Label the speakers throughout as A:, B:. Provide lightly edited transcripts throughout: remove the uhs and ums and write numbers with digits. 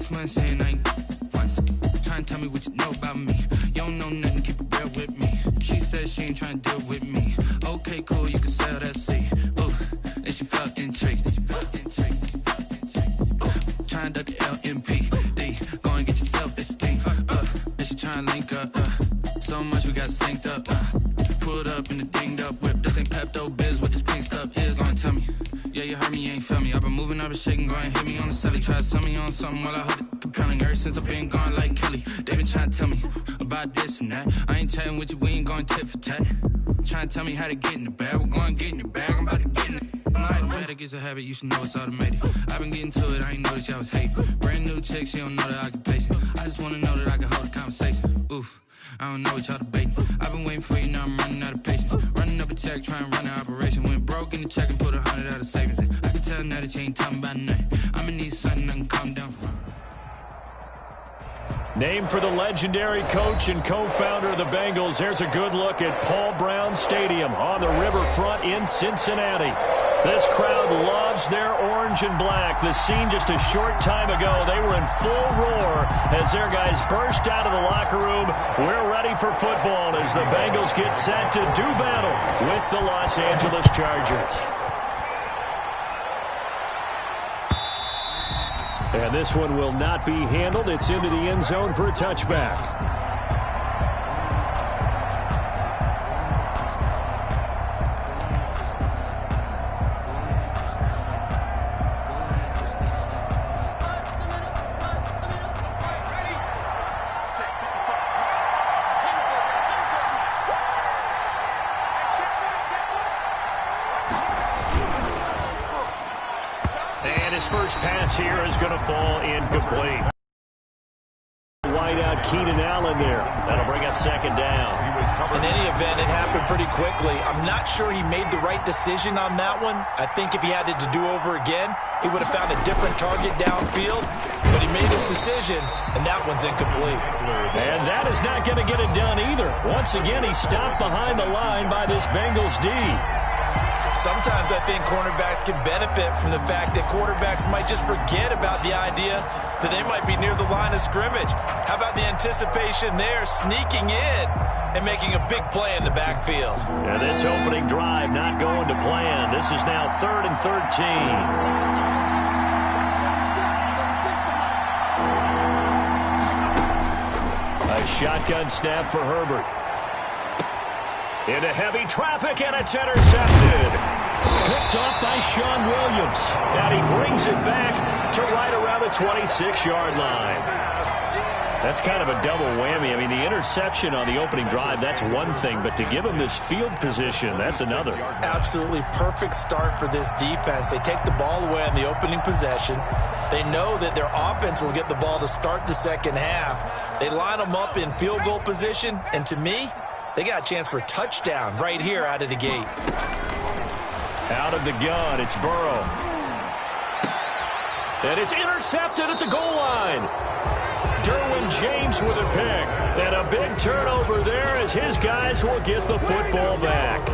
A: 6 months in, I ain't once. Trying to tell me what you know about me. You don't know nothing, keep it real with me. She said she ain't trying to deal with me. Okay, cool, you can sell that seat. Ooh, and she felt intrigued. Trying to duck the LMPD. Go and get your self-esteem. And she trying to link up. So much we got synced up. Pulled up in the dinged up whip. This ain't Pepto-Biz, what this pink stuff is. Gonna tell me. Yeah, you heard me, you ain't felt me. I've been moving, I've been shaking, go and hit me on the celly. Try to sell me on something while I heard it compelling. Ever since I've been gone like Kelly, they been trying to tell me about this and that. I ain't chatting with you, we ain't going tit for tat. Trying to tell me how to get in the bag. We're going to get in the bag, I'm about to get in it. I'm like, automatic is a habit, you should know it's automated. I've been getting to it, I ain't noticed y'all was hating. Brand new chick, she don't know that I can pace it. I just wanna know that I can hold a conversation. Oof, I don't know what y'all debating. I've been waiting for you, now I'm running out of patience. Running up a check, trying to run an operation. Went broke in the check and put 100 out of savings in. I can tell now that you ain't talking about nothing. I'ma need something I can calm down from.
B: Named for the legendary coach and co-founder of the Bengals, there's a good look at Paul Brown Stadium on the riverfront in Cincinnati. This crowd loves their orange and black. The scene just a short time ago, they were in full roar as their guys burst out of the locker room. We're ready for football as the Bengals get set to do battle with the Los Angeles Chargers. And this one will not be handled. It's into the end zone for a touchback. First pass here is going to fall incomplete. Wideout Keenan Allen there. That'll bring up second down.
C: In any event, it happened pretty quickly. I'm not sure he made the right decision on that one. I think if he had it to do over again, he would have found a different target downfield. But he made his decision, and that one's incomplete.
B: And that is not going to get it done either. Once again, he stopped behind the line by this Bengals D.
C: Sometimes I think cornerbacks can benefit from the fact that quarterbacks might just forget about the idea that they might be near the line of scrimmage. How about the anticipation there, sneaking in and making a big play in the backfield?
B: And this opening drive not going to plan. This is now 3rd and 13. A shotgun snap for Herbert. Into heavy traffic, and it's intercepted. Picked off by Sean Williams. And he brings it back to right around the 26-yard line. That's kind of a double whammy. I mean, the interception on the opening drive, that's one thing. But to give him this field position, that's another.
C: Absolutely perfect start for this defense. They take the ball away on the opening possession. They know that their offense will get the ball to start the second half. They line them up in field goal position. And to me, they got a chance for a touchdown right here out of the gate.
B: Out of the gun, it's Burrow. And it's intercepted at the goal line. Derwin James with a pick. And a big turnover there as his guys will get the football back.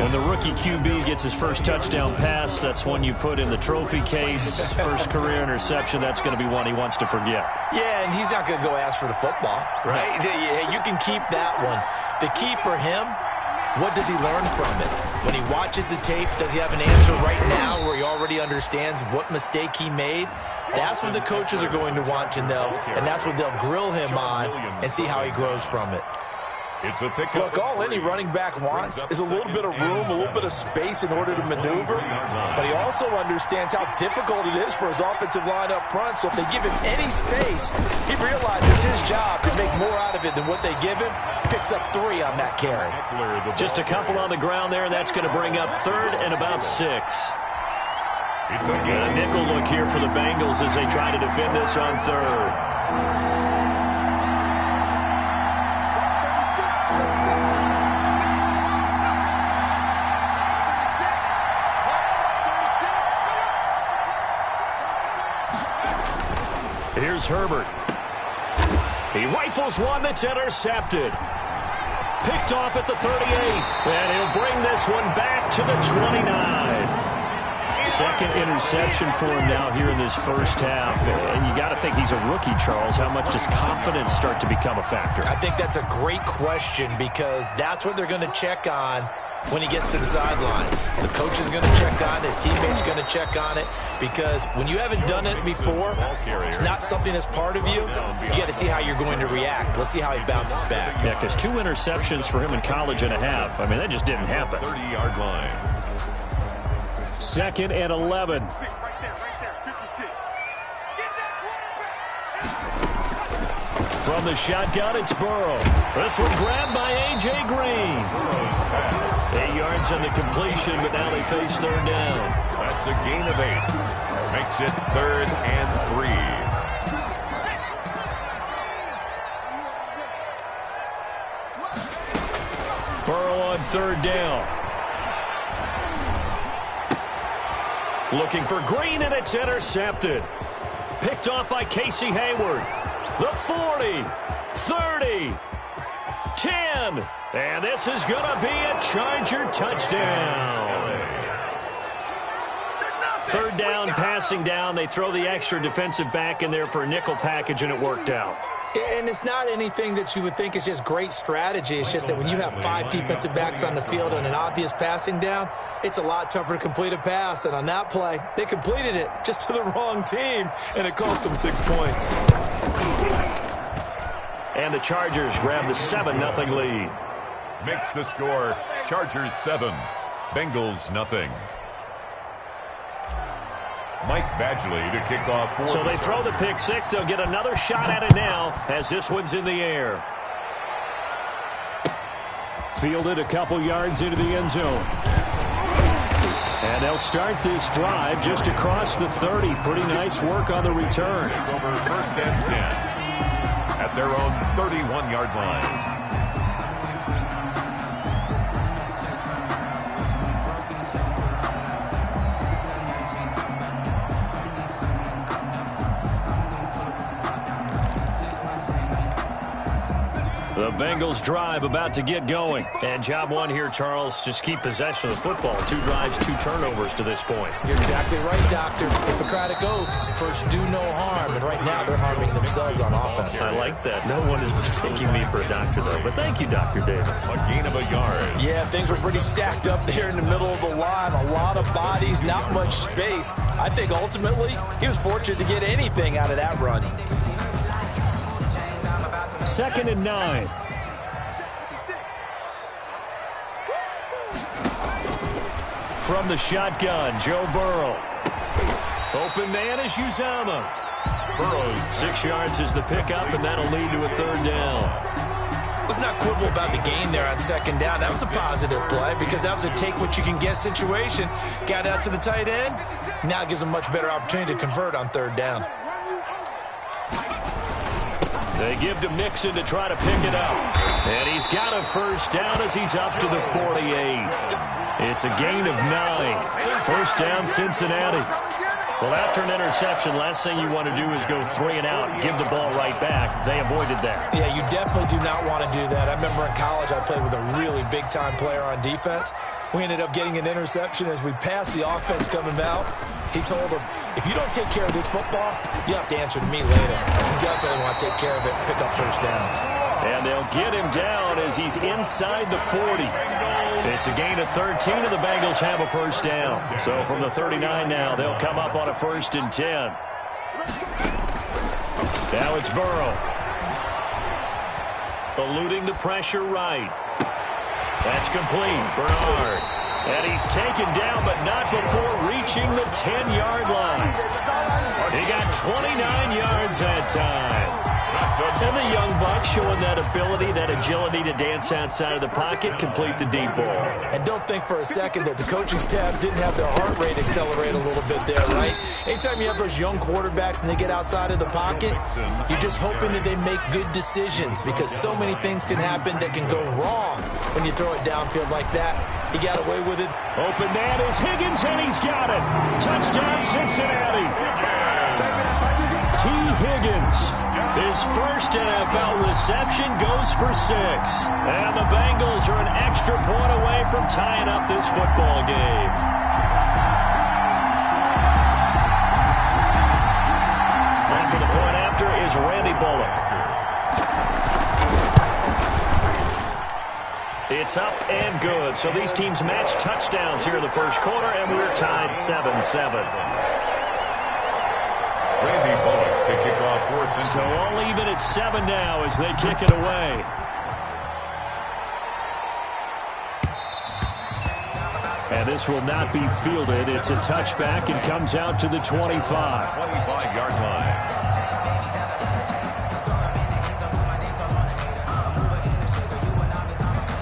B: When the rookie QB gets his first touchdown pass, that's one you put in the trophy case. First career interception, that's going to be one he wants to forget.
C: Yeah, and he's not going to go ask for the football, right? You can keep that one. The key for him, what does he learn from it? When he watches the tape, does he have an answer right now where he already understands what mistake he made? That's what the coaches are going to want to know, and that's what they'll grill him on and see how he grows from it. Look, all any running back wants is a little bit of room, a little bit of space in order to maneuver, but he also understands how difficult it is for his offensive line up front, so if they give him any space, he realizes his job to make more out of it than what they give him. Picks up 3 on that carry.
B: Just a couple on the ground there, and that's going to bring up 3rd and about 6. A nickel look here for the Bengals as they try to defend this on 3rd. Here's Herbert. He rifles one that's intercepted. Picked off at the 38. And he'll bring this one back to the 29. Second interception for him now here in this first half. And you got to think he's a rookie, Charles. How much does confidence start to become a factor?
C: I think that's a great question because that's what they're going to check on when he gets to the sidelines. The coach is going to check on it. His teammates are going to check on it because when you haven't done it before, it's not something that's part of you. You got to see how you're going to react. Let's see how he bounces back.
B: Yeah, because 2 interceptions for him in college and a half. I mean, that just didn't happen.
D: 30-yard line.
B: 2nd and 11. From the shotgun, it's Burrow. This one grabbed by A.J. Green. 8 yards on the completion, but now they face third down.
D: That's a gain of 8. Makes it 3rd and 3.
B: Burrow on third down. Looking for Green, and it's intercepted. Picked off by Casey Hayward. The 40, 30, 10. And this is going to be a Charger touchdown. Third down, passing down. They throw the extra defensive back in there for a nickel package, and it worked out.
C: And it's not anything that you would think is just great strategy. It's just that when you have 5 defensive backs on the field and an obvious passing down, it's a lot tougher to complete a pass. And on that play, they completed it just to the wrong team, and it cost them 6 points.
B: And the Chargers grab the 7-0 lead.
D: Makes the score Chargers 7, Bengals nothing. Mike Badgley to kick off.
B: So they throw the pick six. They'll get another shot at it now as this one's in the air. Fielded a couple yards into the end zone. And they'll start this drive just across the 30. Pretty nice work on the return.
D: Over 1st and 10 at their own 31-yard line.
B: The Bengals drive about to get going. And job one here, Charles, just keep possession of the football. 2 drives, 2 turnovers to this point.
C: You're exactly right, Doctor. Hippocratic oath, first do no harm. And right now they're harming themselves on offense.
B: I like that. No one is mistaking me for a doctor, though. But thank you, Dr. Davis.
D: A gain of a yard.
C: Yeah, things were pretty stacked up there in the middle of the line. A lot of bodies, not much space. I think ultimately he was fortunate to get anything out of that run.
B: 2nd and 9. From the shotgun, Joe Burrow. Open man is Uzama.
D: Burrow's
B: 6 yards is the pickup, and that'll lead to a third down.
C: Let's not quibble about the gain there on 2nd down. That was a positive play because that was a take-what-you-can-get situation. Got out to the tight end. Now it gives them a much better opportunity to convert on 3rd down.
B: They give to Mixon to try to pick it up. And he's got a first down as he's up to the 48. It's a gain of 9. First down, Cincinnati. Well, after an interception, last thing you want to do is go 3 and out, give the ball right back. They avoided that.
C: Yeah, you definitely do not want to do that. I remember in college I played with a really big-time player on defense. We ended up getting an interception as we passed the offense coming out. He told him, if you don't take care of this football, you have to answer to me later. You definitely want to take care of it and pick up first downs.
B: And they'll get him down as he's inside the 40. It's a gain of 13, and the Bengals have a first down. So from the 39 now, they'll come up on a 1st and 10. Now it's Burrow. Eluding the pressure right. That's complete. Bernard. And he's taken down, but not before reaching the 10-yard line. He got 29 yards that time. And the young buck showing that ability, that agility to dance outside of the pocket, complete the deep ball.
C: And don't think for a second that the coaching staff didn't have their heart rate accelerate a little bit there, right? Anytime you have those young quarterbacks and they get outside of the pocket, you're just hoping that they make good decisions because so many things can happen that can go wrong when you throw it downfield like that. He got away with it.
B: Open man is Higgins, and he's got it. Touchdown, Cincinnati. T. Higgins. His first NFL reception goes for 6. And the Bengals are an extra point away from tying up this football game. And for the point after is Randy Bullock. It's up and good. So these teams match touchdowns here in the first quarter, and we're tied 7-7.
D: Randy Bullock to kick off for Cincinnati.
B: So all even at 7 now as they kick it away. And this will not be fielded. It's a touchback and comes out to the 25.
D: 25-yard line.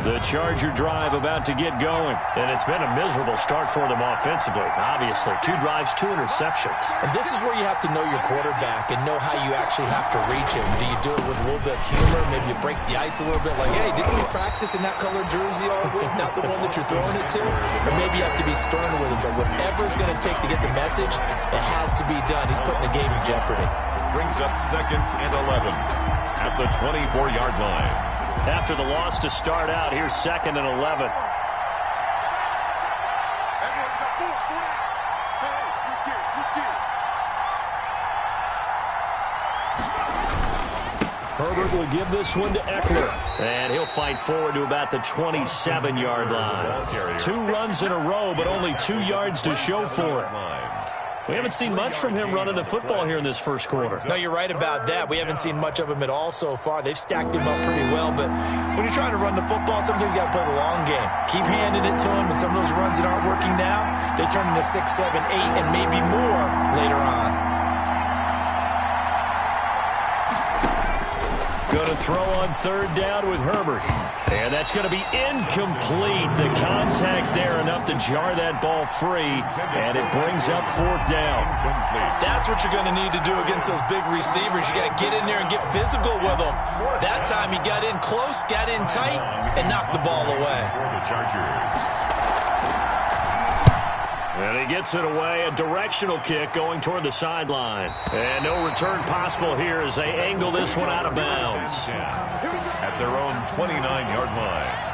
B: The Charger drive about to get going. And it's been a miserable start for them offensively, obviously. 2 drives, 2 interceptions.
C: And this is where you have to know your quarterback and know how you actually have to reach him. Do you do it with a little bit of humor? Maybe you break the ice a little bit like, hey, didn't you practice in that color jersey all week? Not the one that you're throwing it to? Or maybe you have to be stern with him. But whatever it's going to take to get the message, it has to be done. He's putting the game in jeopardy.
D: Brings up 2nd and 11 at the 24-yard line.
B: After the loss to start out, here's 2nd and 11. Herbert will give this one to Eckler. And he'll fight forward to about the 27-yard line. 2 runs in a row, but only 2 yards to show for it. We haven't seen much from him running the football here in this first quarter.
C: No, you're right about that. We haven't seen much of him at all so far. They've stacked him up pretty well, but when you're trying to run the football, sometimes you got to play the long game. Keep handing it to him, and some of those runs that aren't working now, they turn into 6, 7, 8, and maybe more later on.
B: Going to throw on 3rd down with Herbert. And that's going to be incomplete. The contact there enough to jar that ball free, and it brings up 4th down.
C: That's what you're going to need to do against those big receivers. You got to get in there and get physical with them. That time he got in close, got in tight, and knocked the ball away.
D: For the Chargers.
B: And he gets it away, a directional kick going toward the sideline. And no return possible here as they angle this one out of bounds.
D: At their own 29-yard line.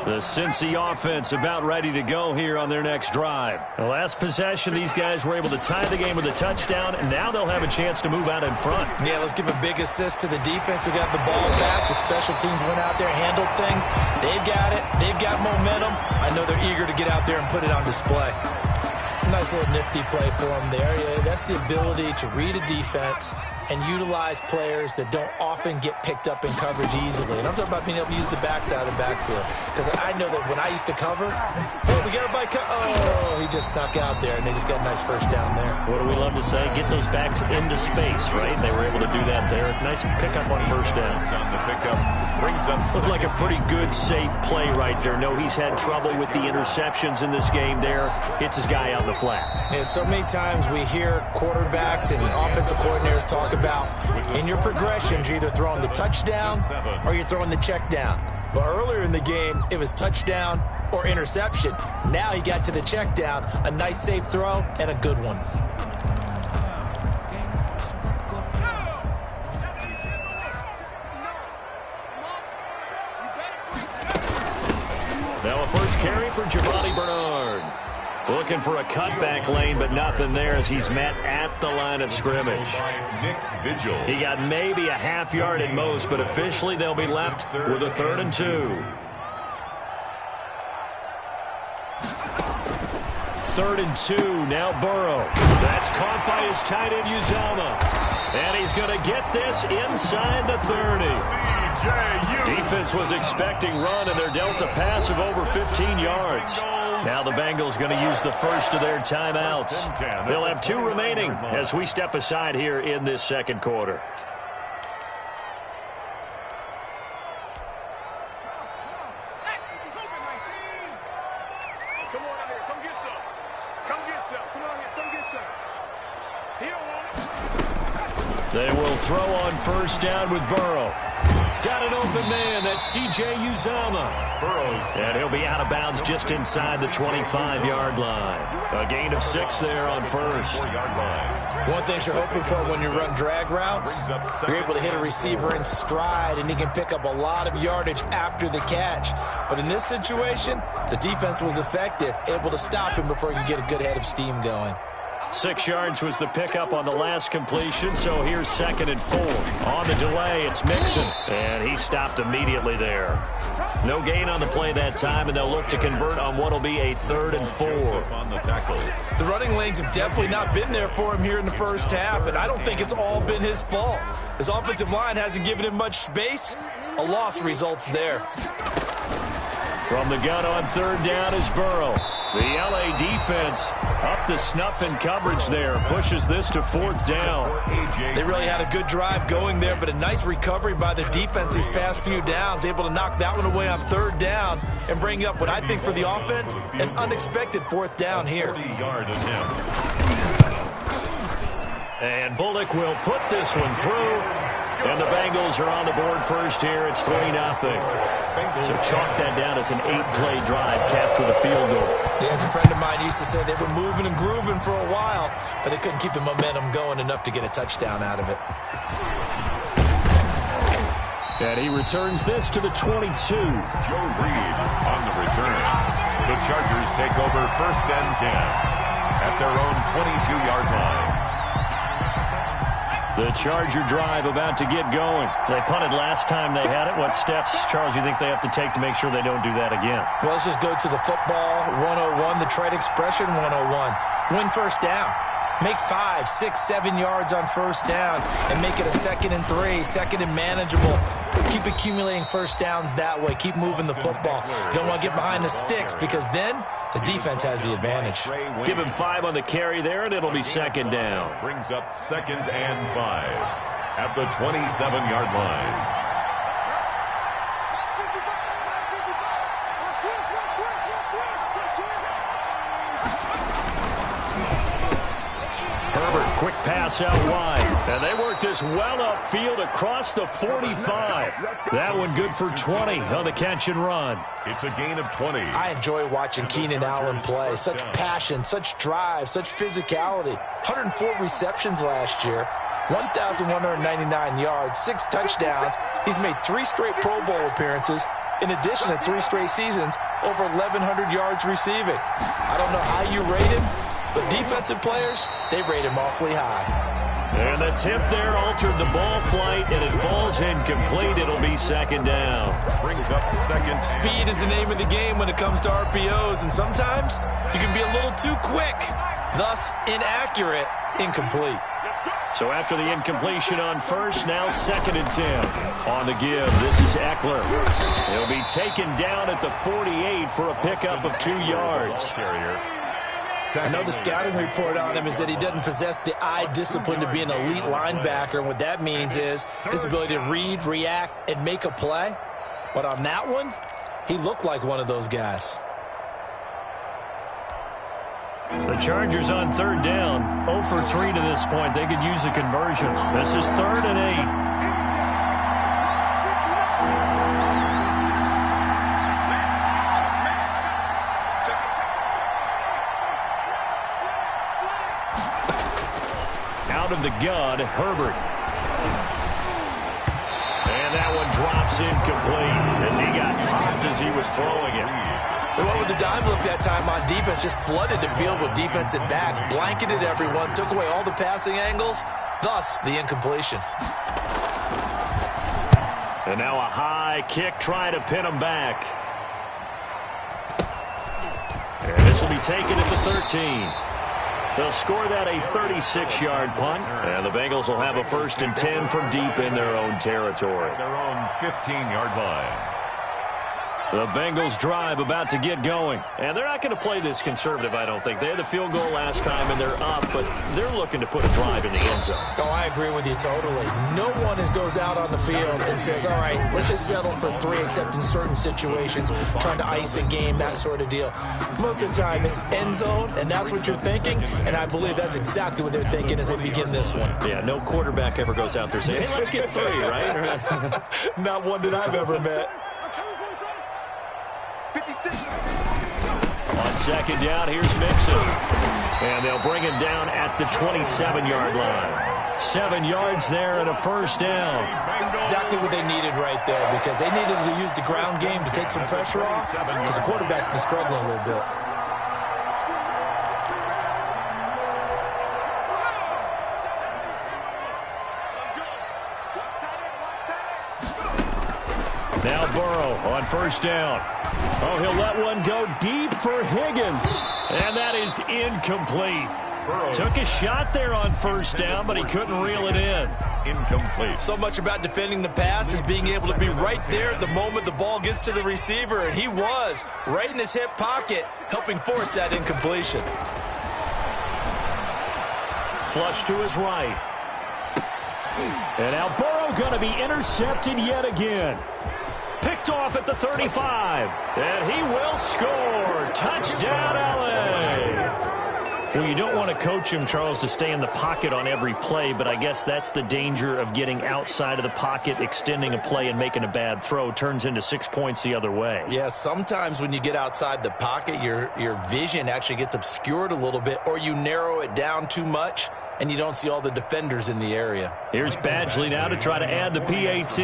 B: The Cincy offense about ready to go here on their next drive. The last possession, these guys were able to tie the game with a touchdown, and now they'll have a chance to move out in front.
C: Yeah, let's give a big assist to the defense who got the ball back. The special teams went out there, handled things. They've got it. They've got momentum. I know they're eager to get out there and put it on display. Nice little nifty play for them there. Yeah, that's the ability to read a defense and utilize players that don't often get picked up in coverage easily. And I'm talking about being able to use the backside of the backfield. Because I know that when I used to cover, oh, we got a bike. Oh, he just snuck out there, and they just got a nice first down there.
B: What do we love to say? Get those backs into space, right? They were able to do that there. Nice pickup on first down.
D: On the pickup, brings up.
B: Looked like a pretty good, safe play right there. No, he's had trouble with the interceptions in this game there. Hits his guy out in the flat.
C: Yeah, so many times we hear quarterbacks and offensive coordinators talk about in your progressions, you're either throwing the touchdown or you're throwing the check down. But earlier in the game, it was touchdown or interception. Now he got to the check down, a nice safe throw, and a good one.
B: Now a first carry for Giovanni Bernard. Looking for a cutback lane, but nothing there as he's met at the line of scrimmage.
D: Nick Vigil.
B: He got maybe a half yard at most, but officially they'll be left with a 3rd and 2. 3rd and 2, now Burrow. That's caught by his tight end Uzomah. And he's going to get this inside the 30. Defense was expecting run, and they're dealt a pass of over 15 yards. Now the Bengals going to use the first of their timeouts. They'll have 2 remaining as we step aside here in this second quarter. They will throw on first down with Burrow. Got an open man. That's C.J. Uzomah. And he'll be out of bounds just inside the 25-yard line. A gain of 6 there on first.
D: 4-yard line.
C: One thing you're hoping for when you run drag routes, you're able to hit a receiver in stride, and he can pick up a lot of yardage after the catch. But in this situation, the defense was effective, able to stop him before he could get a good head of steam going.
B: 6 yards was the pickup on the last completion, so here's 2nd and 4. On the delay, it's Mixon, and he stopped immediately there. No gain on the play that time, and they'll look to convert on what will be a 3rd and 4.
C: The running lanes have definitely not been there for him here in the first half, and I don't think it's all been his fault. His offensive line hasn't given him much space. A loss results there.
B: From the gun on 3rd down is Burrow. The LA defense up the snuff in coverage there. Pushes this to 4th down.
C: They really had a good drive going there, but a nice recovery by the defense these past few downs. Able to knock that one away on 3rd down and bring up what I think for the offense, an unexpected 4th down here.
B: And Bullock will put this one through. And the Bengals are on the board first here. It's 3-0. So chalk that down as an 8-play drive capped with a field goal.
C: Yeah, as a friend of mine used to say, they were moving and grooving for a while, but they couldn't keep the momentum going enough to get a touchdown out of it.
B: And he returns this to the 22.
D: Joe Reed on the return. The Chargers take over 1st and 10 at their own 22-yard line.
B: The Charger drive about to get going. They punted last time they had it. What steps, Charles, you think they have to take to make sure they don't do that again?
C: Well, let's just go to the football 101, the trade expression 101. Win 1st down. Make 5, 6, 7 yards on 1st down and make it a 2nd and 3, 2nd and manageable. Keep accumulating 1st downs that way. Keep moving the football. You don't want to get behind the sticks because then the defense has the advantage.
B: Give him 5 on the carry there, and it'll be 2nd down.
D: Brings up 2nd and 5 at the 27-yard line.
B: Quick pass out wide. And they work this well upfield across the 45. That one good for 20 on the catch and run.
D: It's a gain of 20.
C: I enjoy watching Keenan Allen play. Such passion, such drive, such physicality. 104 receptions last year. 1,199 yards, 6 touchdowns. He's made 3 straight Pro Bowl appearances. In addition to 3 straight seasons, over 1,100 yards receiving. I don't know how you rate him, but defensive players, they rate him awfully high.
B: And the tip there altered the ball flight, and it falls incomplete. It'll be 2nd down.
D: Brings up 2nd.
C: Speed is the name of the game when it comes to RPOs, and sometimes you can be a little too quick, thus inaccurate, incomplete.
B: So after the incompletion on 1st, now 2nd and 10. On the give, this is Eckler. He'll be taken down at the 48 for a pickup of 2 yards.
C: I know the scouting report on him is that he doesn't possess the eye discipline to be an elite linebacker. And what that means is his ability to read, react, and make a play. But on that one, he looked like one of those guys.
B: The Chargers on 3rd down, 0 for 3 to this point. They could use a conversion. This is 3rd and 8. Out of the gun, Herbert. And that one drops incomplete as he got popped as he was throwing it.
C: They went with the dime look that time on defense, just flooded the field with defensive backs, blanketed everyone, took away all the passing angles, thus the incompletion.
B: And now a high kick trying to pin him back. And this will be taken at the 13. They'll score that a 36-yard punt, and the Bengals will have a 1st and 10 from deep in their own territory.
D: Their own 15-yard line.
B: The Bengals drive about to get going. And they're not going to play this conservative, I don't think. They had the field goal last time, and they're up, but they're looking to put a drive in the end zone.
C: Oh, I agree with you totally. No one goes out on the field and says, all right, let's just settle for 3, except in certain situations, trying to ice a game, that sort of deal. Most of the time, it's end zone, and that's what you're thinking, and I believe that's exactly what they're thinking as they begin this one.
B: Yeah, no quarterback ever goes out there saying, hey, let's get 3, right?
C: Not one that I've ever met.
B: On second down, here's Mixon. And they'll bring him down at the 27-yard line. 7 yards there and a first down.
C: Exactly what they needed right there, because they needed to use the ground game to take some pressure off, because the quarterback's been struggling a little bit.
B: Now Burrow on first down. Oh, he'll let one go deep for Higgins. And that is incomplete. Took a shot there on first down, but he couldn't reel it in.
D: Incomplete.
C: So much about defending the pass is being able to be right there at the moment the ball gets to the receiver, and he was right in his hip pocket, helping force that incompletion.
B: Flush to his right. And now Burrow going to be intercepted yet again. Picked off at the 35. And he will score. Touchdown, LA. Well, you don't want to coach him, Charles, to stay in the pocket on every play, but I guess that's the danger of getting outside of the pocket, extending a play, and making a bad throw. Turns into 6 points the other way.
C: Yeah, sometimes when you get outside the pocket, your vision actually gets obscured a little bit, or you narrow it down too much, and you don't see all the defenders in the area.
B: Here's Badgley now to try to add the PAT.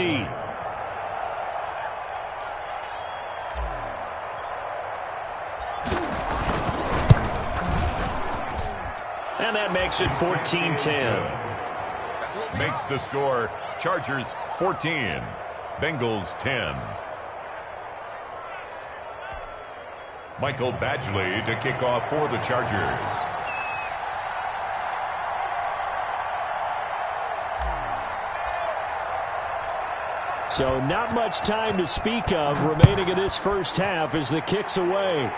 B: And that makes it 14-10.
D: Makes the score Chargers 14, Bengals 10. Michael Badgley to kick off for the Chargers.
B: So not much time to speak of remaining in this first half as the kick's away.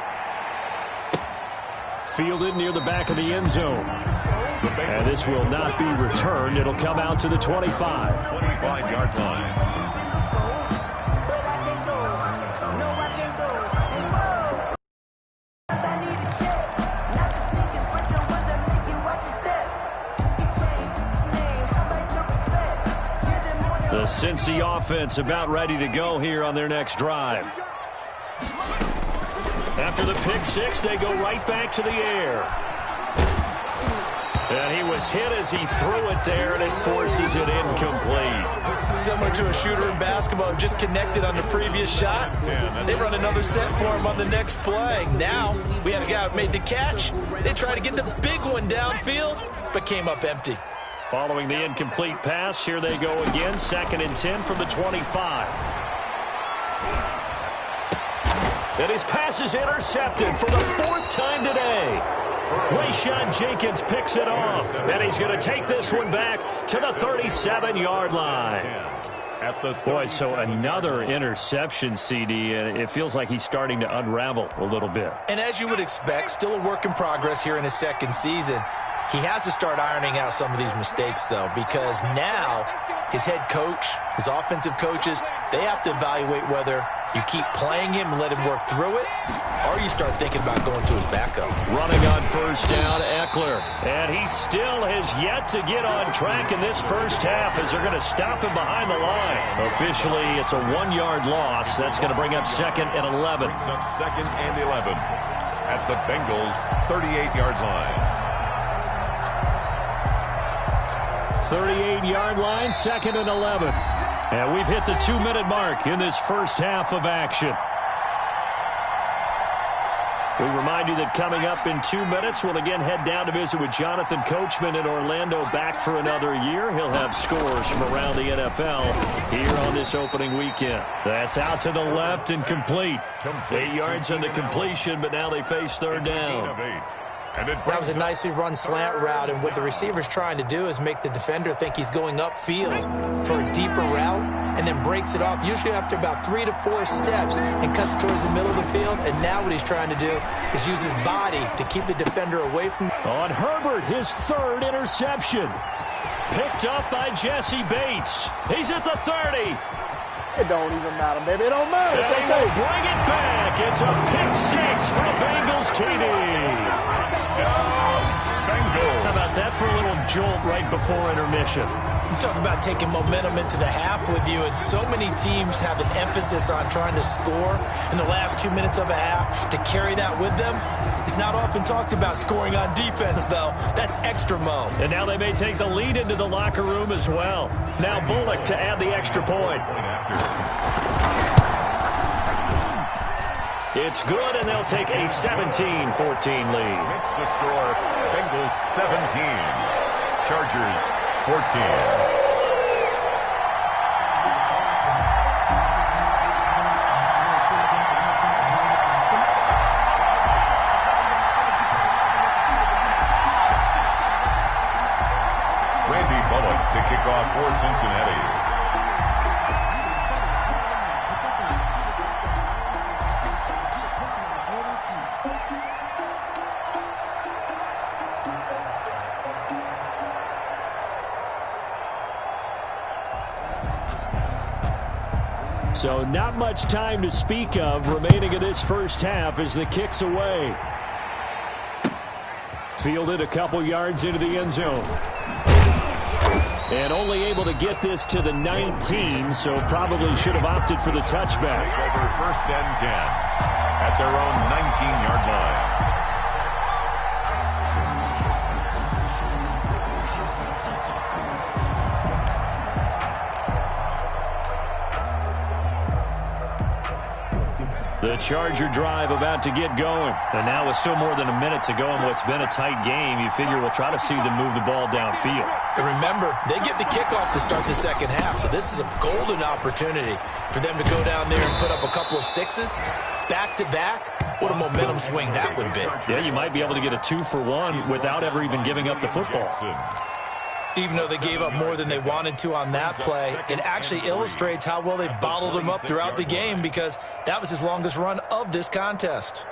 B: Fielded near the back of the end zone. And this will not be returned. It'll come out to the 25.
D: 25-yard line.
B: The Cincy offense about ready to go here on their next drive. After the pick six, they go right back to the air. And he was hit as he threw it there, and it forces it incomplete.
C: Similar to a shooter in basketball who just connected on the previous shot. They run another set for him on the next play. Now, we had a guy who made the catch. They tried to get the big one downfield, but came up empty.
B: Following the incomplete pass, here they go again. 2nd and 10 from the 25. And his pass is intercepted for the 4th time today. Rayshawn Jenkins picks it off, and he's going to take this one back to the 37-yard line. Boy, so another interception, CD, and it feels like he's starting to unravel a little bit.
C: And as you would expect, still a work in progress here in his second season. He has to start ironing out some of these mistakes, though, because now his head coach, his offensive coaches, they have to evaluate whether you keep playing him and let him work through it, or you start thinking about going to his backup.
B: Running on first down, Eckler. And he still has yet to get on track in this first half as they're going to stop him behind the line. Officially, it's a 1-yard loss. That's going to bring up 2nd and 11.
D: Brings up 2nd and 11 at the Bengals' 38-yard line.
B: 38-yard line, 2nd and 11. And we've hit the 2-minute mark in this first half of action. We remind you that coming up in 2 minutes, we'll again head down to visit with Jonathan Coachman in Orlando, back for another year. He'll have scores from around the NFL here on this opening weekend. That's out to the left and complete. 8 yards on the completion, but now they face 3rd down.
C: That was a nicely run slant route, and what the receiver's trying to do is make the defender think he's going upfield for a deeper route, and then breaks it off, usually after about 3 to 4 steps, and cuts towards the middle of the field. And now what he's trying to do is use his body to keep the defender away from.
B: On Herbert, his 3rd interception. Picked up by Jesse Bates. He's at the 30.
E: It don't even matter, baby. It don't matter.
B: And he will bring it back. It's a pick six for Bengals TD. How about that for a little jolt right before intermission?
C: You talk about taking momentum into the half with you, and so many teams have an emphasis on trying to score in the last 2 minutes of a half. To carry that with them, it's not often talked about scoring on defense, though. That's extra mo.
B: And now they may take the lead into the locker room as well. Now Bullock to add the extra point. It's good, and they'll take a 17-14 lead.
D: Makes the score Bengals 17, Chargers 14. To kick off for Cincinnati.
B: So not much time to speak of remaining in this first half as the kick's away. Fielded a couple yards into the end zone. And only able to get this to the 19, so probably should have opted for the touchback.
D: Over first and 10 at their own 19-yard line.
B: The Charger drive about to get going. And now with still more than a minute to go in what's been a tight game, you figure we'll try to see them move the ball downfield.
C: And remember, they get the kickoff to start the second half, so this is a golden opportunity for them to go down there and put up a couple of sixes. Back-to-back, what a momentum swing that would be.
B: Yeah, you might be able to get a 2-for-1 without ever even giving up the football.
C: Even though they gave up more than they wanted to on that play, it actually illustrates how well they bottled him up throughout the game, because that was his longest run of this contest.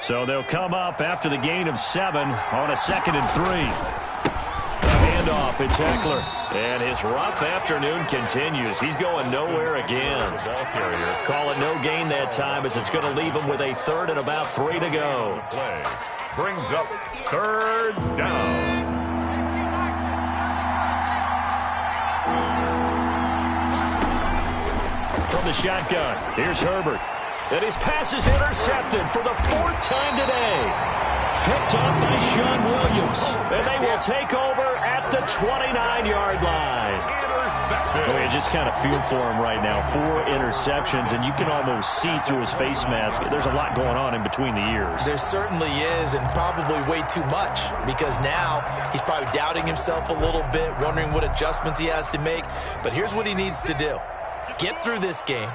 B: So they'll come up after the gain of 7 on a 2nd and 3. A handoff, it's Eckler. And his rough afternoon continues. He's going nowhere again. Call it no gain that time, as it's going to leave him with a 3rd and about 3 to go.
D: Play brings up 3rd down.
B: From the shotgun, here's Herbert. And his pass is intercepted for the 4th time today. Picked up by Sean Williams. And they will take over at the 29-yard line. Oh, you just kind of feel for him right now. 4 interceptions, and you can almost see through his face mask. There's a lot going on in between the ears.
C: There certainly is, and probably way too much, because now he's probably doubting himself a little bit, wondering what adjustments he has to make. But here's what he needs to do. Get through this game,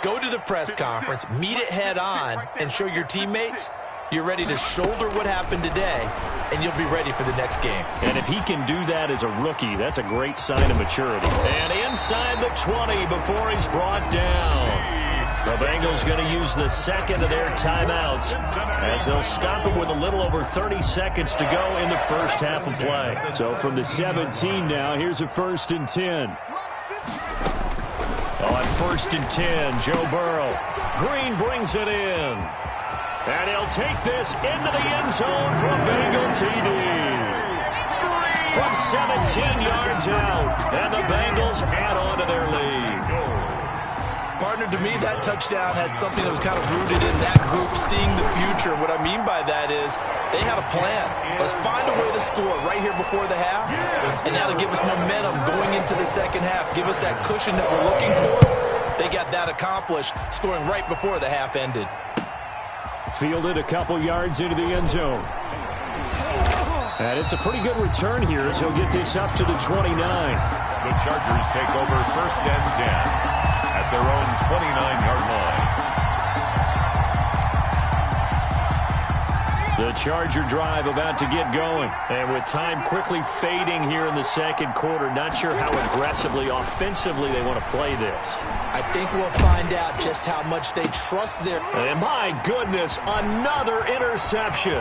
C: go to the press conference, meet it head on, and show your teammates you're ready to shoulder what happened today, and you'll be ready for the next game.
B: And if he can do that as a rookie, that's a great sign of maturity. And inside the 20 before he's brought down. The Bengals going to use the 2nd of their timeouts as they'll stop him with a little over 30 seconds to go in the first half of play. So from the 17 now, here's a 1st and 10. On 1st and 10, Joe Burrow. Green brings it in. And he'll take this into the end zone for a Bengal TD. From 17 yards out, and the Bengals add on to their lead.
C: Partner, to me, that touchdown had something that was kind of rooted in that group seeing the future. What I mean by that is they had a plan. Let's find a way to score right here before the half, and now to give us momentum going into the second half, give us that cushion that we're looking for. They got that accomplished, scoring right before the half ended.
B: Fielded a couple yards into the end zone. And it's a pretty good return here as he'll get this up to the 29.
D: The Chargers take over 1st and 10 at their own 29-yard line.
B: The Charger drive about to get going. And with time quickly fading here in the second quarter, not sure how aggressively, offensively they want to play this.
C: I think we'll find out just how much they trust their...
B: And my goodness, another interception.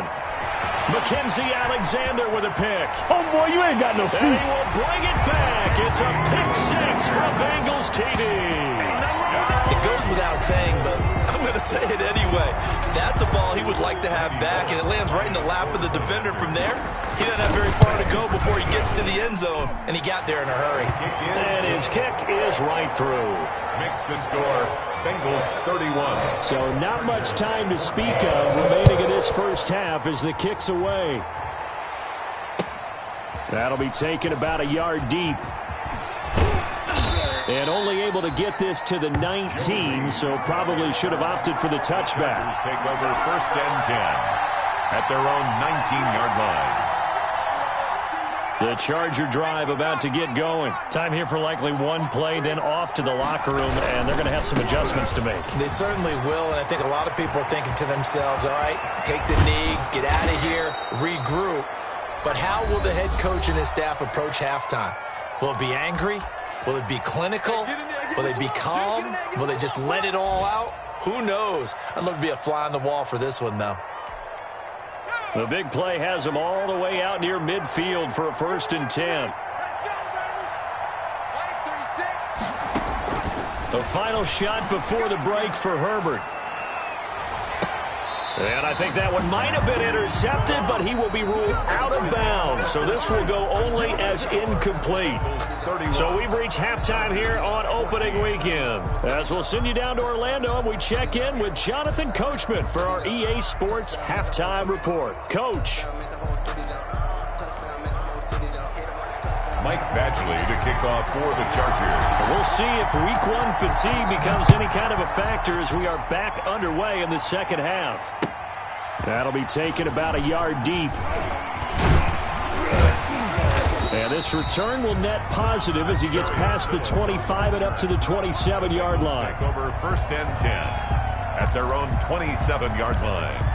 B: Mackenzie Alexander with a pick.
E: Oh, boy, you ain't got no feet.
B: And he will bring it back. It's a pick 6 from Bengals TD.
C: It goes without saying, but I'm going to say it anyway. That's a ball he would like to have back, and it lands right in the lap of the defender. From there, he doesn't have very far to go before he gets to the end zone, and he got there in a hurry.
B: And his kick is right through.
D: Makes the score Bengals 31.
B: So not much time to speak of remaining in this first half as the kick's away. That'll be taken about a yard deep. And only able to get this to the 19, so probably should have opted for the touchback.
D: Chargers take over first and 10 at their own 19-yard line.
B: The Charger drive about to get going. Time here for likely one play, then off to the locker room, and they're going to have some adjustments to make.
C: They certainly will, and I think a lot of people are thinking to themselves, all right, take the knee, get out of here, regroup. But how will the head coach and his staff approach halftime? Will it be angry? Will it be clinical? Will they be calm? Will they just let it all out? Who knows? I'd love to be a fly on the wall for this one, though.
B: The big play has them all the way out near midfield for a 1st and 10. The final shot before the break for Herbert. And I think that one might have been intercepted, but he will be ruled out of bounds. So this will go only as incomplete. So we've reached halftime here on opening weekend. As we'll send you down to Orlando, and we check in with Jonathan Coachman for our EA Sports Halftime Report. Coach.
D: Mike Badgley to kick off for the Chargers.
B: We'll see if week one fatigue becomes any kind of a factor as we are back underway in the second half. That'll be taken about a yard deep. And this return will net positive as he gets past the 25 and up to the 27-yard line.
D: Take over first and 10 at their own 27-yard line.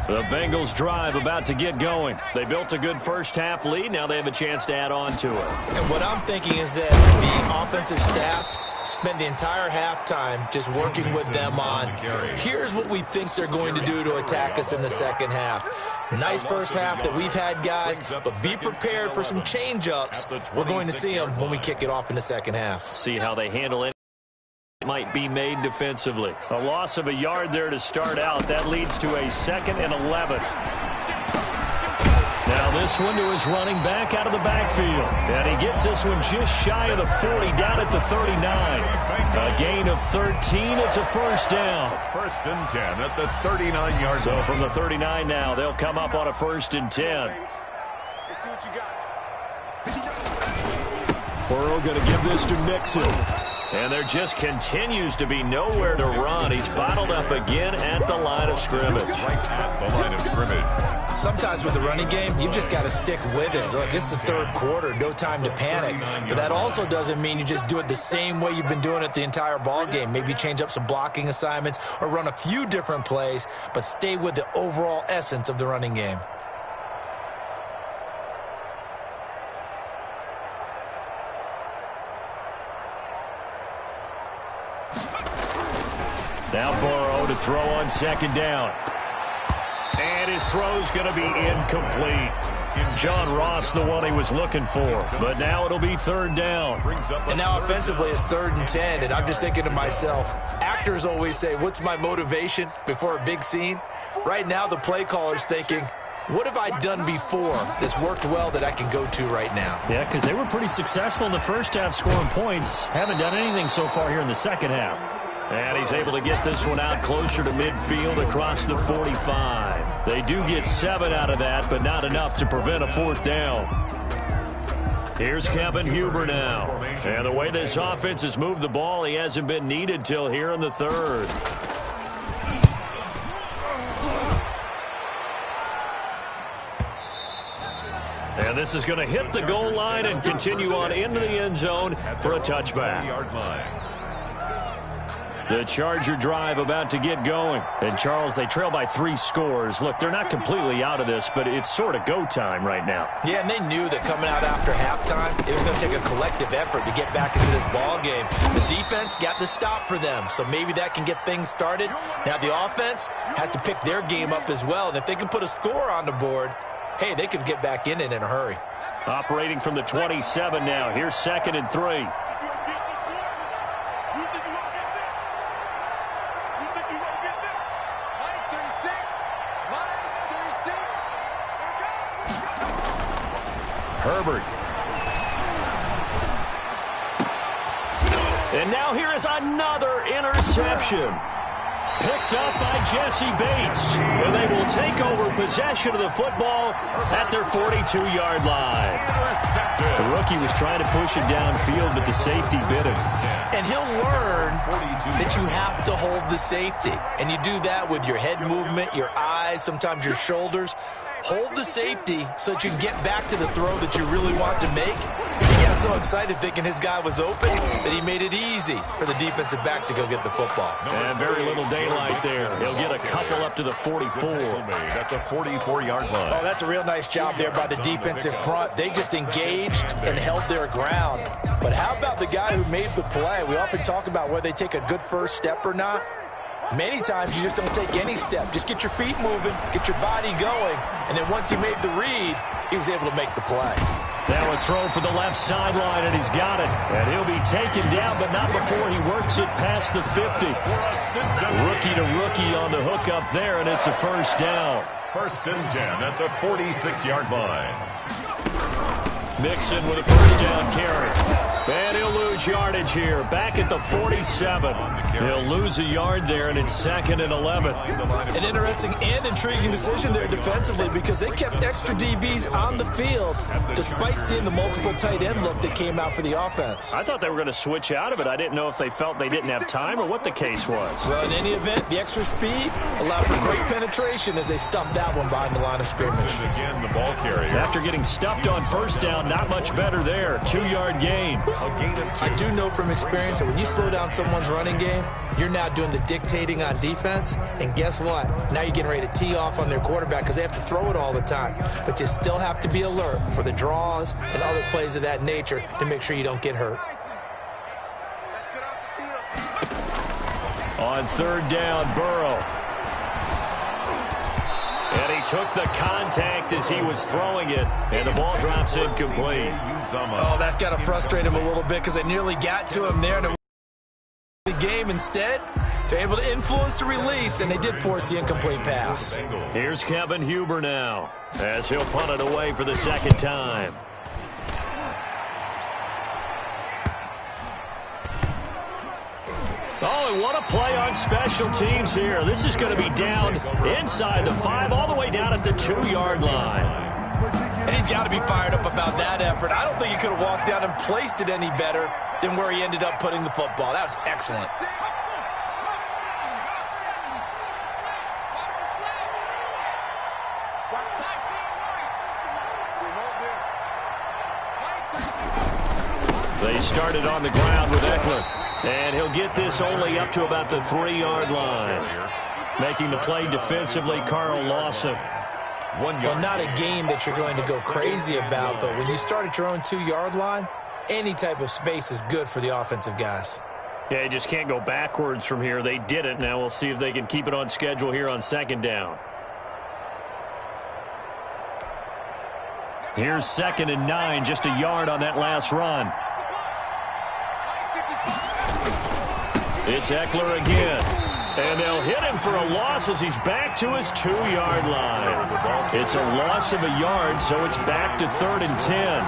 B: The Bengals drive about to get going. They built a good first half lead. Now they have a chance to add on to it.
C: And what I'm thinking is that the offensive staff spend the entire halftime just working with them on, here's what we think they're going to do to attack us in the second half. Nice first half that we've had, guys, but be prepared for some change-ups. We're going to see them when we kick it off in the second half.
B: See how they handle it. Might be made defensively. A loss of a yard there to start out. That leads to a 2nd and 11. Now this one to his running back out of the backfield. And he gets this one just shy of the 40, down at the 39. A gain of 13. It's a first down.
D: First and 10 at the 39-yard line.
B: So from the 39 now, they'll come up on a 1st and 10.
E: Let's see what you got.
B: Burrow going to give this to Mixon. And there just continues to be nowhere to run. He's bottled up again at the line of scrimmage.
D: Right at the line of scrimmage.
C: Sometimes with the running game, you've just got to stick with it. Look, it's the third quarter, no time to panic. But that also doesn't mean you just do it the same way you've been doing it the entire ball game. Maybe change up some blocking assignments or run a few different plays, but stay with the overall essence of the running game.
B: Now Burrow to throw on 2nd down. And his throw's going to be incomplete. John Ross, the one he was looking for. But now it'll be 3rd down.
C: And now offensively it's 3rd and 10. And I'm just thinking to myself, actors always say, what's my motivation before a big scene? Right now the play caller's thinking, what have I done before that's worked well that I can go to right now?
B: Yeah, because they were pretty successful in the first half scoring points. Haven't done anything so far here in the second half. And he's able to get this one out closer to midfield across the 45. They do get 7 out of that, but not enough to prevent a 4th down. Here's Kevin Huber now. And the way this offense has moved the ball, he hasn't been needed till here in the 3rd. And this is going to hit the goal line and continue on into the end zone for a touchback. The Charger drive about to get going. And, Charles, they trail by 3 scores. Look, they're not completely out of this, but it's sort of go time right now.
C: Yeah, and they knew that coming out after halftime, it was going to take a collective effort to get back into this ball game. The defense got the stop for them, so maybe that can get things started. Now the offense has to pick their game up as well, and if they can put a score on the board, hey, they could get back in it in a hurry.
B: Operating from the 27 now. Here's 2nd and 3. Herbert. And now here is another interception. Picked up by Jesse Bates. And they will take over possession of the football at their 42-yard line. The rookie was trying to push it downfield, but the safety bit him.
C: And he'll learn that you have to hold the safety. And you do that with your head movement, your eyes, sometimes your shoulders. Hold the safety so that you can get back to the throw that you really want to make. He got so excited thinking his guy was open that he made it easy for the defensive back to go get the football.
B: And very little daylight there. He'll get a couple up to the 44.
D: At the 44-yard line.
C: Oh, that's a real nice job there by the defensive front. They just engaged and held their ground. But how about the guy who made the play? We often talk about whether they take a good first step or not. Many times you just don't take any step. Just get your feet moving, get your body going, and then once he made the read, he was able to make the play.
B: Now a throw for the left sideline, and he's got it. And he'll be taken down, but not before he works it past the 50. Rookie to rookie on the hook up there, and it's a first down.
D: 1st and 10 at the 46-yard line.
B: Mixon with a first down carry. And he'll lose yardage here. Back at the 47. He'll lose a yard there, and it's 2nd and 11.
C: An interesting and intriguing decision there defensively because they kept extra DBs on the field despite seeing the multiple tight end look that came out for the offense.
B: I thought they were going to switch out of it. I didn't know if they felt they didn't have time or what the case was.
C: Well, in any event, the extra speed allowed for great penetration as they stuffed that one behind the line of scrimmage.
D: Again, the ball carrier.
B: After getting stuffed on first down, not much better there. 2-yard gain.
C: I do know from experience that when you slow down someone's running game, you're now doing the dictating on defense. And guess what? Now you're getting ready to tee off on their quarterback because they have to throw it all the time. But you still have to be alert for the draws and other plays of that nature to make sure you don't get hurt.
B: On 3rd down, Burrow. And he took the contact as he was throwing it, and the ball drops incomplete.
C: Oh, that's got to frustrate him a little bit because they nearly got to him there in the game. Instead, they're able to influence the release, and they did force the incomplete pass.
B: Here's Kevin Huber now as he'll punt it away for the 2nd time. Oh, and what a play on special teams here. This is going to be down inside the 5, all the way down at the 2-yard line.
C: And he's got to be fired up about that effort. I don't think he could have walked down and placed it any better than where he ended up putting the football. That was excellent.
B: They started on the ground with Eckler. And he'll get this only up to about the 3-yard line. Making the play defensively, Carl Lawson.
C: Well, not a game that you're going to go crazy about, but when you start at your own 2-yard line, any type of space is good for the offensive guys.
B: Yeah, you just can't go backwards from here. They did it. Now we'll see if they can keep it on schedule here on 2nd down. Here's 2nd and 9, just a yard on that last run. It's Eckler again. And they'll hit him for a loss as he's back to his 2-yard line. It's a loss of a yard, so it's back to 3rd and 10.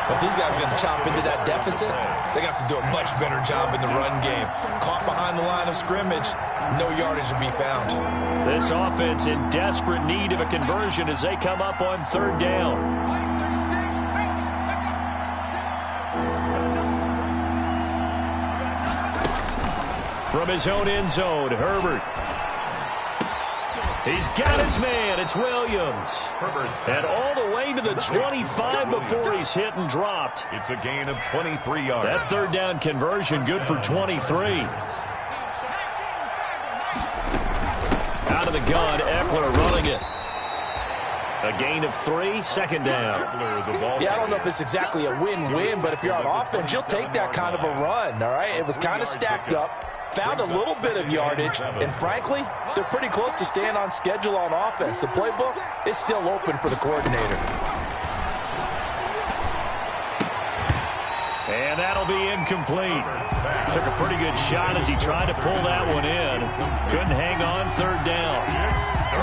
C: But these guys are going to chop into that deficit. They got to do a much better job in the run game. Caught behind the line of scrimmage, no yardage to be found.
B: This offense in desperate need of a conversion as they come up on 3rd down. From his own end zone, Herbert. He's got his man. It's Williams. And all the way to the 25 before he's hit and dropped.
D: It's a gain of 23 yards.
B: That 3rd down conversion good for 23. Out of the gun, Eckler running it. A gain of 3, 2nd down.
C: Yeah, I don't know if it's exactly a win-win, but if you're on offense, you'll take that kind of a run, all right? It was kind of stacked up. Found a little bit of yardage, and frankly, they're pretty close to staying on schedule on offense. The playbook is still open for the coordinator.
B: And that'll be incomplete. incomplete. Took a pretty good shot as he tried to pull that one in. Couldn't hang on, third down.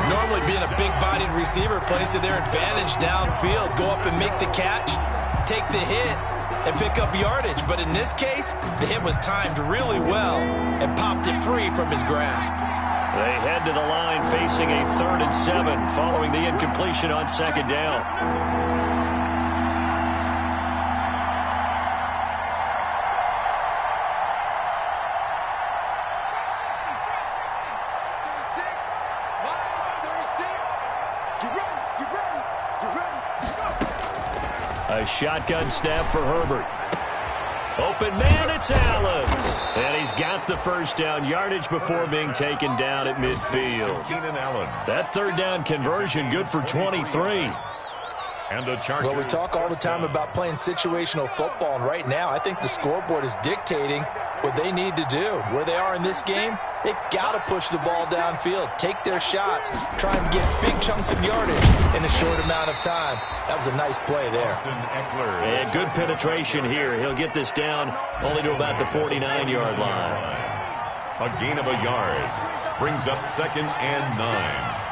C: Normally being a big-bodied receiver plays to their advantage downfield. Go up and make the catch, take the hit, and pick up yardage. But in this case, the hit was timed really well and popped it free from his grasp.
B: They head to the line facing a 3rd and 7 following the incompletion on 2nd down. A shotgun snap for Herbert. Open man, it's Allen. And he's got the first down, yardage before being taken down at midfield. That 3rd down conversion good for 23.
D: And the Chargers.
C: Well, we talk all the time about playing situational football, and right now I think the scoreboard is dictating what they need to do. Where they are in this game, they've got to push the ball downfield, take their shots, try and get big chunks of yardage in a short amount of time. That was a nice play there.
B: And good penetration here. He'll get this down only to about the 49-yard line.
D: A gain of a yard brings up 2nd and 9.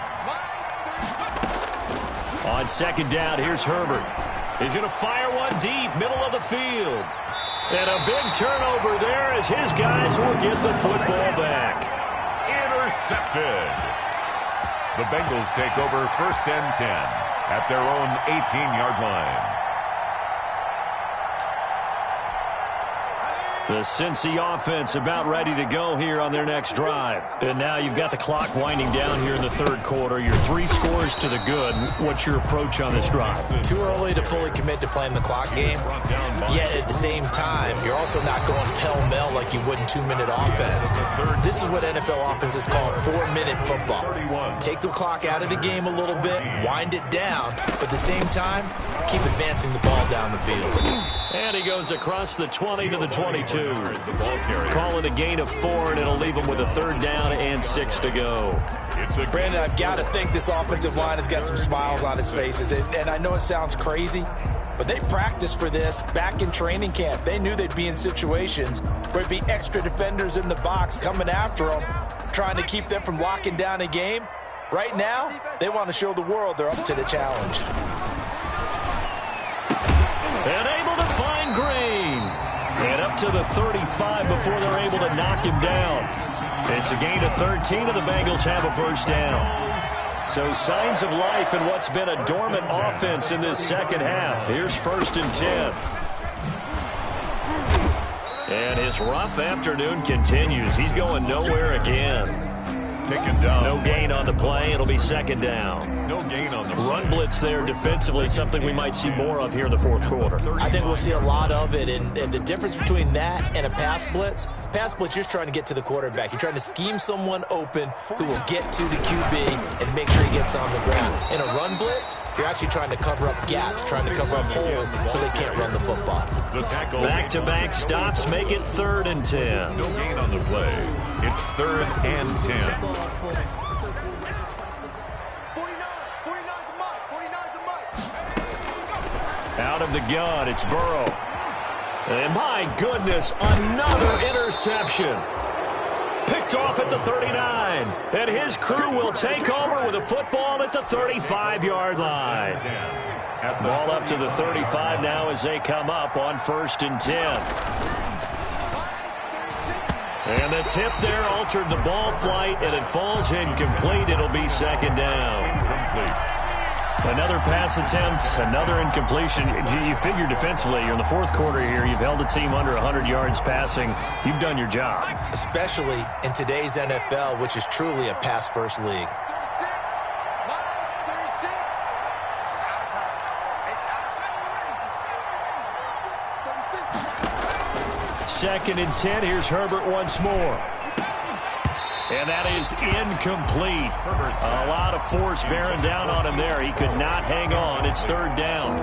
B: On 2nd down, here's Herbert. He's going to fire one deep, middle of the field. And a big turnover there as his guys will get the football back.
D: Intercepted. The Bengals take over 1st and 10 at their own 18-yard line.
B: The Cincy offense about ready to go here on their next drive. And now you've got the clock winding down here in the 3rd quarter. Your 3 scores to the good. What's your approach on this drive?
C: Too early to fully commit to playing the clock game. Yet at the same time, you're also not going pell-mell like you would in 2-minute offense. This is what NFL offenses call 4-minute football. Take the clock out of the game a little bit, wind it down, but at the same time, keep advancing the ball down the field.
B: And he goes across the 20 to the 22. Calling a gain of 4, and it'll leave him with a 3rd down and 6 to go.
C: Brandon, I've got to think this offensive line has got some smiles on its faces. And I know it sounds crazy, but they practiced for this back in training camp. They knew they'd be in situations where it'd be extra defenders in the box coming after them, trying to keep them from locking down a game. Right now, they want to show the world they're up to the challenge.
B: And able to find Green. And up to the 35 before they're able to knock him down. It's a gain of 13, and the Bengals have a 1st down. So signs of life in what's been a dormant offense in this 2nd half. Here's 1st and 10. And his rough afternoon continues. He's going nowhere again.
D: Taken down.
B: No gain on the play. It'll be 2nd down.
D: No gain on the
B: run blitz there defensively, something we might see more of here in the 4th quarter.
C: I think we'll see a lot of it, and the difference between that and a pass blitz, you're just trying to get to the quarterback. You're trying to scheme someone open who will get to the QB and make sure he gets on the ground. In a run blitz, you're actually trying to cover up gaps, trying to cover up holes so they can't run the football.
B: Back-to-back stops make it 3rd and 10.
D: No gain on the play. It's 3rd and 10.
B: Out of the gun, it's Burrow. And my goodness, another interception. Picked off at the 39. And his crew will take over with a football at the 35-yard line. Ball up to the 35 now as they come up on 1st and 10. And the tip there altered the ball flight, and it falls incomplete. It'll be 2nd down. Another pass attempt, another incompletion. Gee, you figure defensively, you're in the 4th quarter here. You've held the team under 100 yards passing. You've done your job.
C: Especially in today's NFL, which is truly a pass-first league.
B: 2nd and 10. Here's Herbert once more. And that is incomplete. A lot of force bearing down on him there. He could not hang on. It's 3rd down.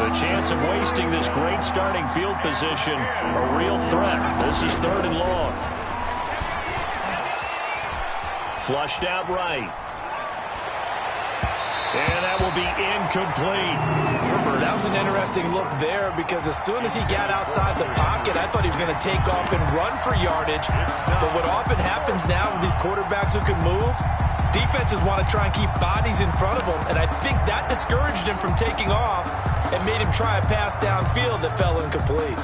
B: The chance of wasting this great starting field position, a real threat. This is 3rd and long. Flushed out right. And that will be incomplete.
C: That was an interesting look there because as soon as he got outside the pocket, I thought he was going to take off and run for yardage. But what often happens now with these quarterbacks who can move, defenses want to try and keep bodies in front of them, and I think that discouraged him from taking off and made him try a pass downfield that fell incomplete.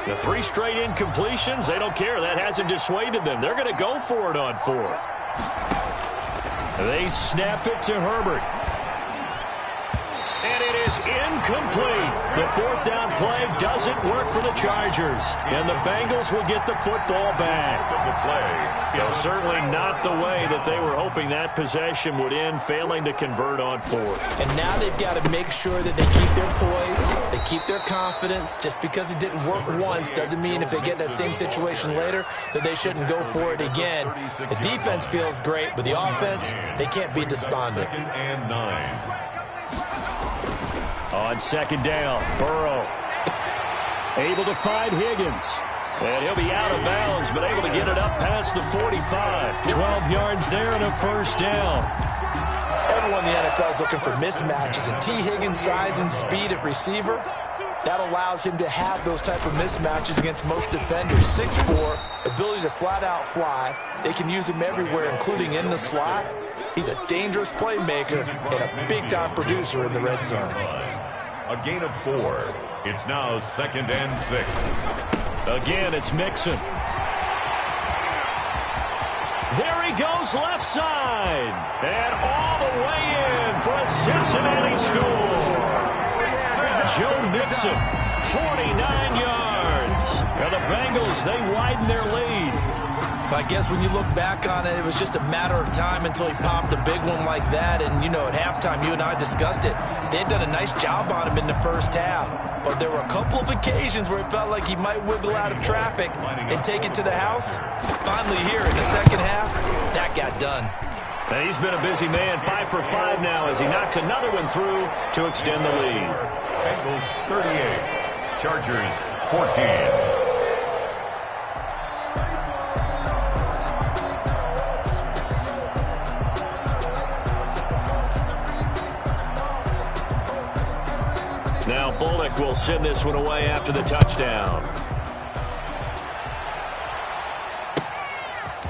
B: The 3 straight incompletions, they don't care. That hasn't dissuaded them. They're going to go for it on 4th. They snap it to Herbert. And it is incomplete. The 4th down play doesn't work for the Chargers. And the Bengals will get the football back. Well, certainly not the way that they were hoping that possession would end, failing to convert on 4th.
C: And now they've got to make sure that they keep their poise, they keep their confidence. Just because it didn't work once doesn't mean if they get that same situation later that they shouldn't go for it again. The defense feels great, but the offense, they can't be despondent.
D: 2nd and 9.
B: On 2nd down, Burrow able to find Higgins. And he'll be out of bounds, but able to get it up past the 45. 12 yards there and a 1st down.
C: Everyone in the NFL is looking for mismatches, and T. Higgins' size and speed at receiver, that allows him to have those type of mismatches against most defenders. 6'4", ability to flat-out fly. They can use him everywhere, including in the slot. He's a dangerous playmaker and a big-time producer in the red zone.
D: A gain of 4. It's now 2nd and 6.
B: Again, it's Mixon. There he goes left side. And all the way in for a Cincinnati score. Joe Mixon, 49 yards. And the Bengals, they widen their lead.
C: I guess when you look back on it, it was just a matter of time until he popped a big one like that. And, you know, at halftime, you and I discussed it. They had done a nice job on him in the first half. But there were a couple of occasions where it felt like he might wiggle out of traffic and take it to the house. Finally here in the second half, that got done.
B: And he's been a busy man, 5 for 5 now as he knocks another one through to extend the lead.
D: Bengals 38, Chargers 14.
B: Now Bullock will send this one away after the touchdown.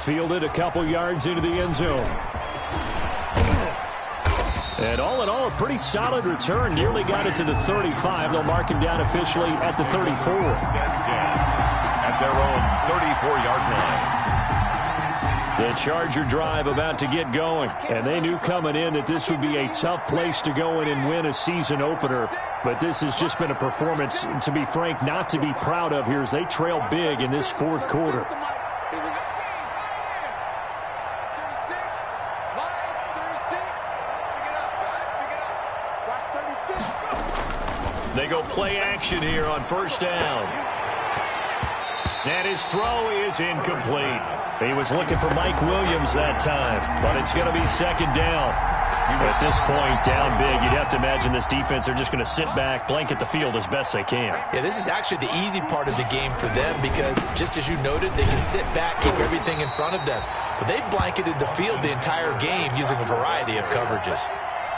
B: Fielded a couple yards into the end zone. And all in all, a pretty solid return. Nearly got it to the 35. They'll mark him down officially at the 34.
D: At their own 34-yard line.
B: The Charger drive about to get going. And they knew coming in that this would be a tough place to go in and win a season opener. But this has just been a performance, to be frank, not to be proud of here as they trail big in this 4th quarter. They go play action here on 1st down. And his throw is incomplete. He was looking for Mike Williams that time, but it's going to be 2nd down. At this point, down big, you'd have to imagine this defense, they're just going to sit back, blanket the field as best they can.
C: Yeah, this is actually the easy part of the game for them because, just as you noted, they can sit back, keep everything in front of them. But they've blanketed the field the entire game using a variety of coverages.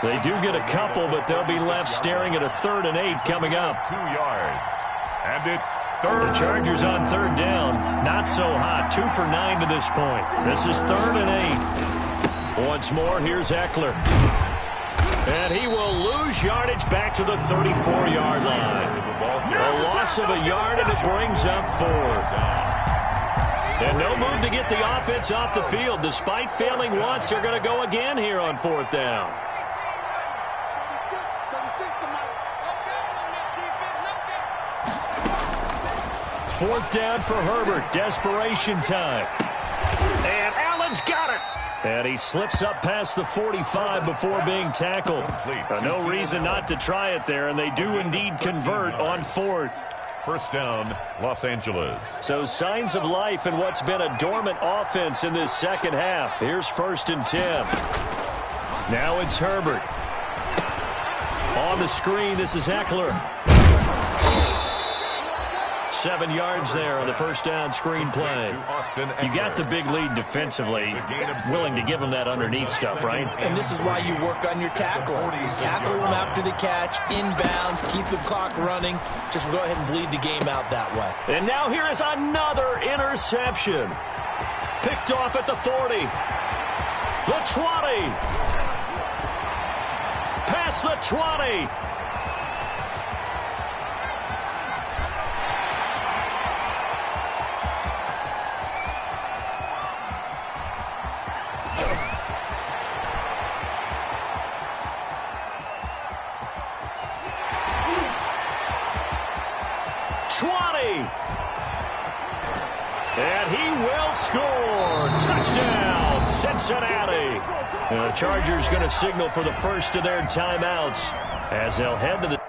B: They do get a couple, but they'll be left staring at a 3rd and 8 coming up.
D: 2 yards. And it's 3rd.
B: The Chargers on 3rd down. Not so hot. 2 for 9 to this point. This is 3rd and 8. Once more, here's Eckler. And he will lose yardage back to the 34-yard line. A loss of a yard, and it brings up 4th. And no move to get the offense off the field. Despite failing once, they're going to go again here on 4th down. 4th down for Herbert. Desperation time. And Allen's got it. And he slips up past the 45 before being tackled. No reason not to try it there, and they do indeed convert on 4th.
D: 1st down, Los Angeles.
B: So signs of life in what's been a dormant offense in this second half. Here's 1st and 10. Now it's Herbert. On the screen, this is Eckler. 7 yards there on the first down screen play. You got the big lead defensively, willing to give them that underneath stuff, right?
C: And this is why you work on your tackling. Tackle them after the catch, inbounds, keep the clock running. Just go ahead and bleed the game out that way.
B: And now here is another interception. Picked off at the 40. The 20. Past the 20.
F: And he will score. Touchdown, Cincinnati.
B: And the Chargers going to signal for the first of their timeouts as they'll head to the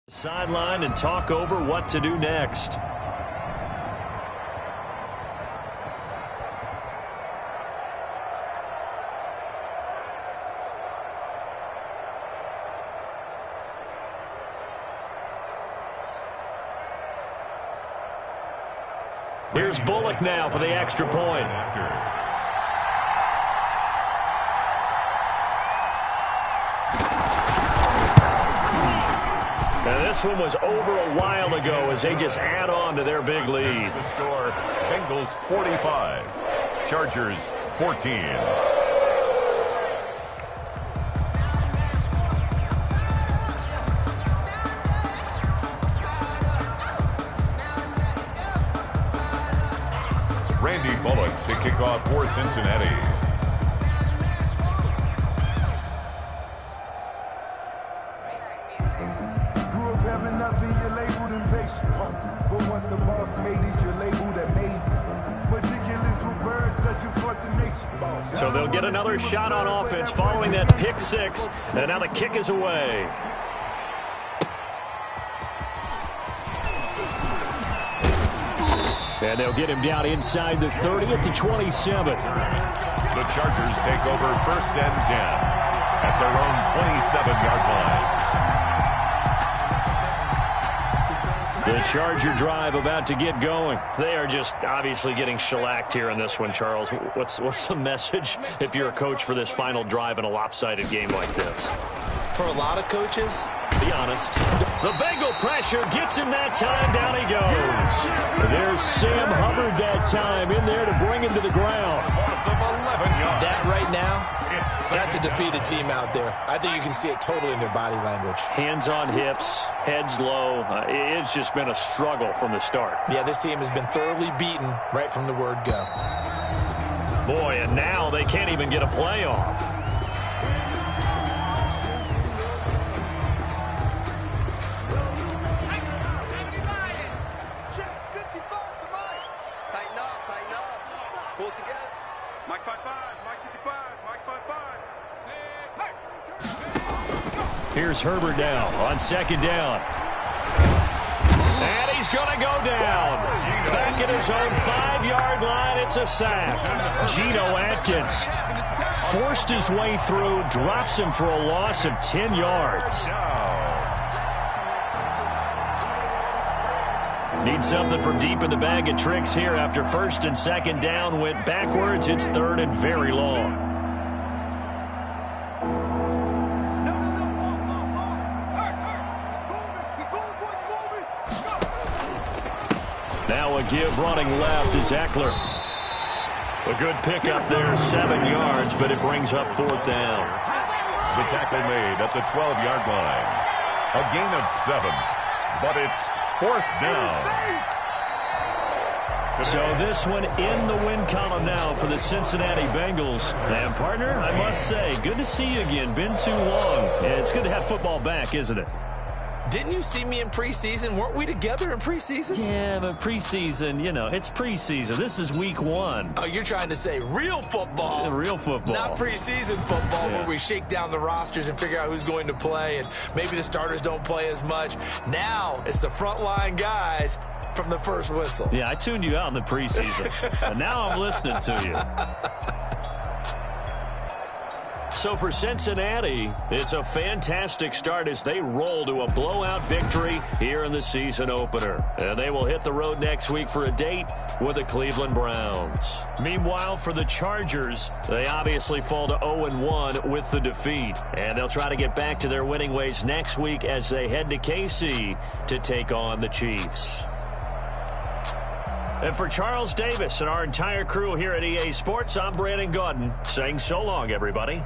B: sideline and talk over what to do next. Here's Bullock now for the extra point. And this one was over a while ago as they just add on to their big lead.
D: The score, Bengals 45, Chargers 14. Randy Bullock to kick off for Cincinnati.
B: So they'll get another shot on offense following that pick six. And now the kick is away. And they'll get him down inside the 30 at the 27.
D: The Chargers take over 1st and 10 at their own 27-yard line.
B: The Charger drive about to get going. They are just obviously getting shellacked here in this one, Charles. What's the message if you're a coach for this final drive in a lopsided game like this?
C: For a lot of coaches,
B: be honest. The Bengal pressure gets him that time. Down he goes. There's Sam Hubbard that time in there to bring him to the ground.
C: That right now, that's a defeated team out there. I think you can see it totally in their body language.
B: Hands on hips, heads low. It's just been a struggle from the start.
C: Yeah, this team has been thoroughly beaten right from the word go.
B: Boy, and now they can't even get a playoff. Here's Herbert now on 2nd down. And he's going to go down. Back at his own 5-yard line, it's a sack. Geno Atkins forced his way through, drops him for a loss of 10 yards. Need something from deep in the bag of tricks here after 1st and 2nd down went backwards. It's 3rd and very long. Now a give running left is Eckler. A good pickup there, 7 yards, but it brings up 4th down.
D: The tackle made at the 12-yard line. A gain of 7, but it's 4th down.
B: So this one in the win column now for the Cincinnati Bengals. And, partner, I must say, good to see you again. Been too long. It's good to have football back, isn't it?
C: Didn't you see me in preseason? Weren't we together in preseason?
B: Yeah, but preseason, you know, it's preseason. This is week 1.
C: Oh, you're trying to say real football.
B: Yeah, real football.
C: Not preseason football where we shake down the rosters and figure out who's going to play, and maybe the starters don't play as much. Now it's the frontline guys from the first whistle.
B: Yeah, I tuned you out in the preseason. And now I'm listening to you. So for Cincinnati, it's a fantastic start as they roll to a blowout victory here in the season opener. And they will hit the road next week for a date with the Cleveland Browns. Meanwhile, for the Chargers, they obviously fall to 0-1 with the defeat. And they'll try to get back to their winning ways next week as they head to KC to take on the Chiefs. And for Charles Davis and our entire crew here at EA Sports, I'm Brandon Gaudin saying so long, everybody.